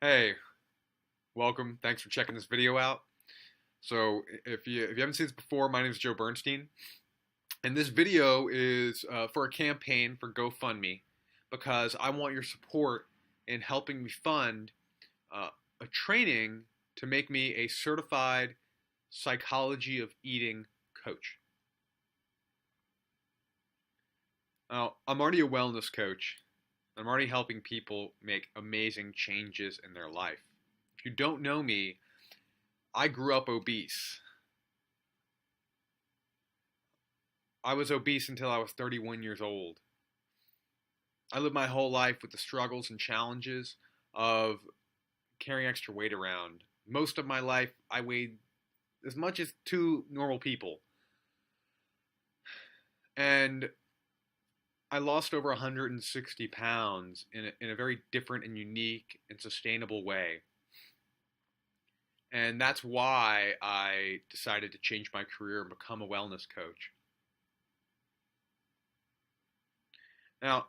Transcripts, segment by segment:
Hey, welcome. Thanks for checking this video out. So, if you haven't seen this before, my name is Joe Bernstein, and this video is for a campaign for GoFundMe because I want your support in helping me fund uh, a training to make me a certified psychology of eating coach. Now, I'm already a wellness coach. I'm already helping people make amazing changes in their life. If you don't know me, I grew up obese. I was obese until I was 31 years old. I lived my whole life with the struggles and challenges of carrying extra weight around. Most of my life, I weighed as much as two normal people. And I lost over 160 pounds in a very different and unique and sustainable way. And that's why I decided to change my career and become a wellness coach. Now,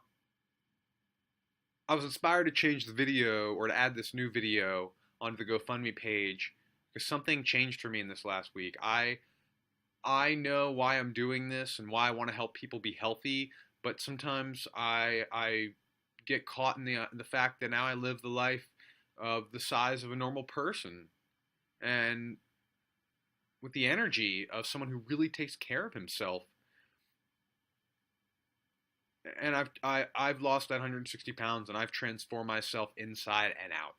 I was inspired to change the video or to add this new video onto the GoFundMe page because something changed for me in this last week. I know why I'm doing this and why I want to help people be healthy, but sometimes I get caught in the fact that now I live the life of the size of a normal person and with the energy of someone who really takes care of himself. And I've lost that 160 pounds and I've transformed myself inside and out.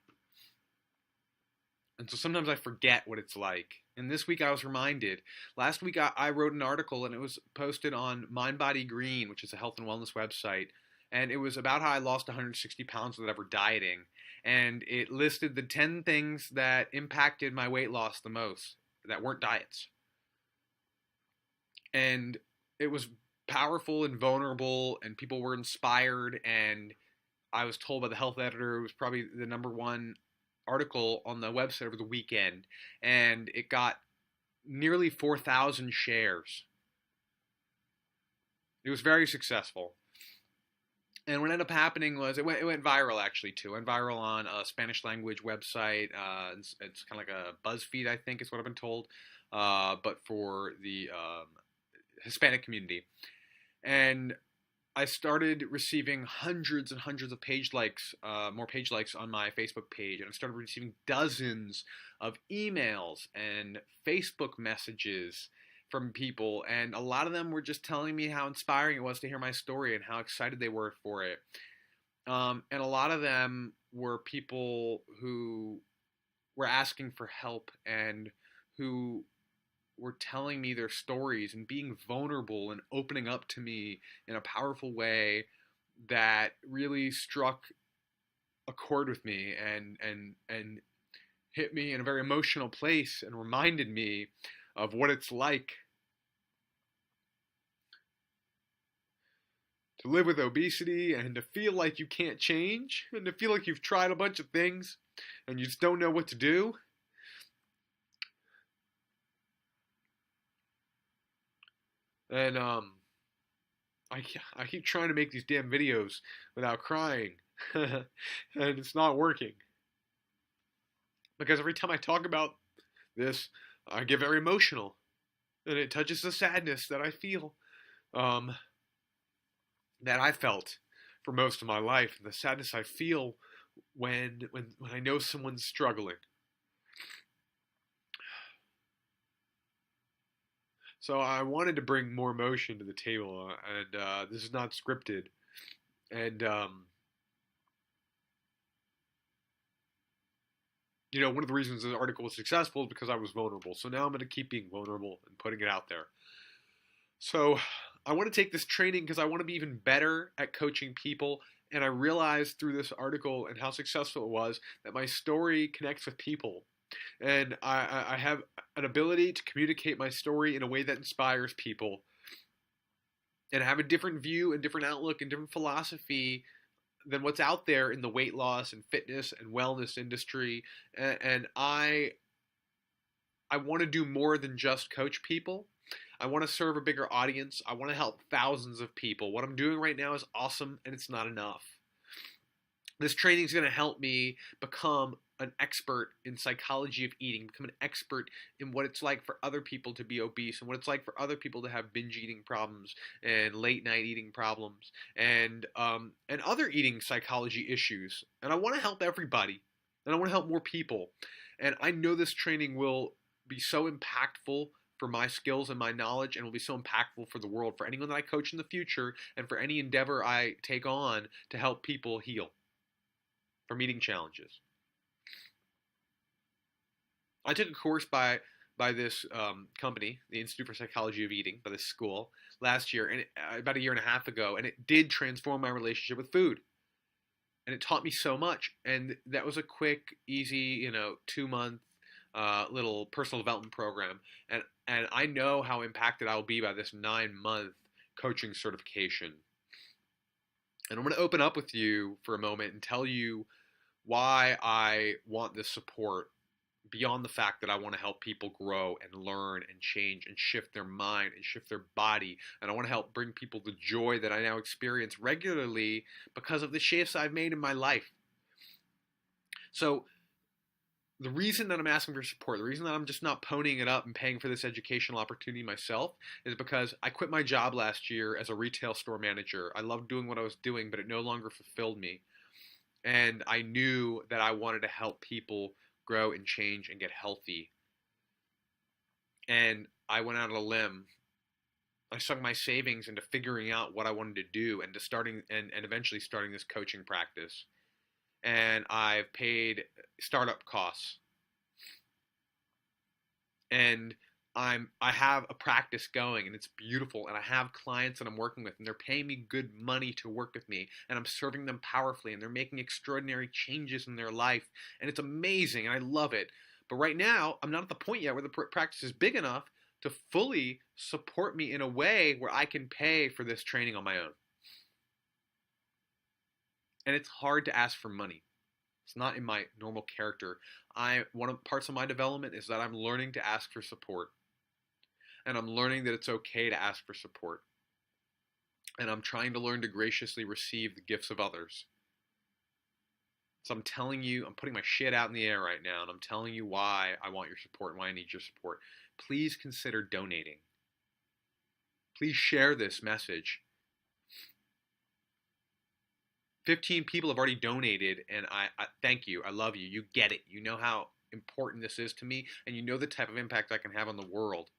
And so sometimes I forget what it's like. And this week I was reminded. Last week I wrote an article and it was posted on Mind Body Green, which is a health and wellness website. And it was about how I lost 160 pounds without ever dieting. And it listed the 10 things that impacted my weight loss the most that weren't diets. And it was powerful and vulnerable, and people were inspired. And I was told by the health editor it was probably the number one article on the website over the weekend, and it got nearly 4,000 shares. It was very successful. And what ended up happening was it went viral actually too. It went viral on a Spanish language website. It's kind of like a BuzzFeed, I think is what I've been told, but for the Hispanic community. And I started receiving hundreds and hundreds of page likes, more page likes on my Facebook page, and I started receiving dozens of emails and Facebook messages from people, and a lot of them were just telling me how inspiring it was to hear my story and how excited they were for it. And a lot of them were people who were asking for help and who were telling me their stories and being vulnerable and opening up to me in a powerful way that really struck a chord with me and hit me in a very emotional place and reminded me of what it's like to live with obesity and to feel like you can't change and to feel like you've tried a bunch of things and you just don't know what to do. And I keep trying to make these damn videos without crying, and it's not working. Because every time I talk about this, I get very emotional, and it touches the sadness that I feel, that I felt for most of my life, the sadness I feel when I know someone's struggling. So I wanted to bring more emotion to the table, and this is not scripted. And one of the reasons the article was successful is because I was vulnerable. So now I'm going to keep being vulnerable and putting it out there. So I want to take this training because I want to be even better at coaching people. And I realized through this article and how successful it was that my story connects with people. And I have an ability to communicate my story in a way that inspires people and have a different view and different outlook and different philosophy than what's out there in the weight loss and fitness and wellness industry. And I want to do more than just coach people. I want to serve a bigger audience. I want to help thousands of people. What I'm doing right now is awesome, and it's not enough. This training is going to help me become an expert in psychology of eating, become an expert in what it's like for other people to be obese and what it's like for other people to have binge eating problems and late night eating problems and other eating psychology issues. And I want to help everybody, and I want to help more people. And I know this training will be so impactful for my skills and my knowledge, and will be so impactful for the world, for anyone that I coach in the future, and for any endeavor I take on to help people heal from eating challenges. I took a course by this company, the Institute for Psychology of Eating, by this school last year, and about a year and a half ago, and it did transform my relationship with food, and it taught me so much. And that was a quick, easy, 2 month little personal development program, and I know how impacted I will be by this 9 month coaching certification. And I'm going to open up with you for a moment and tell you why I want this support beyond the fact that I want to help people grow and learn and change and shift their mind and shift their body. And I want to help bring people the joy that I now experience regularly because of the shifts I've made in my life. So the reason that I'm asking for support, the reason that I'm just not ponying it up and paying for this educational opportunity myself, is because I quit my job last year as a retail store manager. I loved doing what I was doing, but it no longer fulfilled me. And I knew that I wanted to help people grow and change and get healthy. And I went out on a limb. I sunk my savings into figuring out what I wanted to do, and to starting and eventually starting this coaching practice. And I've paid startup costs. And I have a practice going, and it's beautiful, and I have clients that I'm working with, and they're paying me good money to work with me, and I'm serving them powerfully, and they're making extraordinary changes in their life, and it's amazing, and I love it. But right now, I'm not at the point yet where the practice is big enough to fully support me in a way where I can pay for this training on my own. And it's hard to ask for money. It's not in my normal character. One of parts of my development is that I'm learning to ask for support. And I'm learning that it's okay to ask for support. And I'm trying to learn to graciously receive the gifts of others. So I'm telling you, I'm putting my shit out in the air right now, and I'm telling you why I want your support and why I need your support. Please consider donating. Please share this message. 15 people have already donated, and I thank you. I love you. You get it. You know how important this is to me, and you know the type of impact I can have on the world.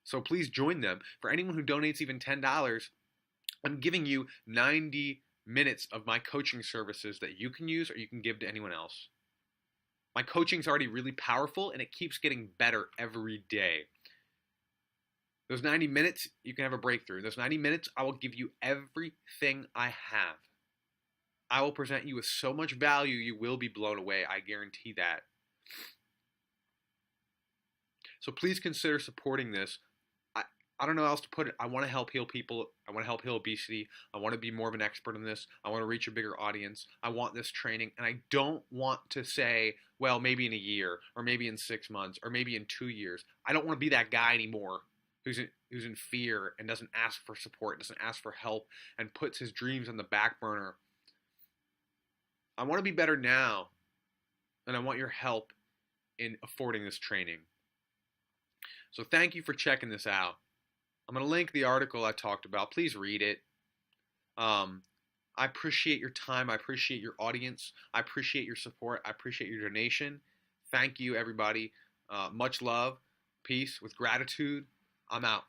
So please join them. For anyone who donates even $10, I'm giving you 90 minutes of my coaching services that you can use or you can give to anyone else. My coaching's already really powerful, and it keeps getting better every day. Those 90 minutes, you can have a breakthrough. Those 90 minutes, I will give you everything I have. I will present you with so much value, you will be blown away. I guarantee that. So please consider supporting this. I don't know how else to put it. I want to help heal people. I want to help heal obesity. I want to be more of an expert in this. I want to reach a bigger audience. I want this training. And I don't want to say, well, maybe in a year, or maybe in 6 months, or maybe in 2 years. I don't want to be that guy anymore who's in fear and doesn't ask for support, doesn't ask for help, and puts his dreams on the back burner. I want to be better now, and I want your help in affording this training. So thank you for checking this out. I'm going to link the article I talked about. Please read it. I appreciate your time. I appreciate your audience. I appreciate your support. I appreciate your donation. Thank you, everybody. Much love. Peace. With gratitude, I'm out.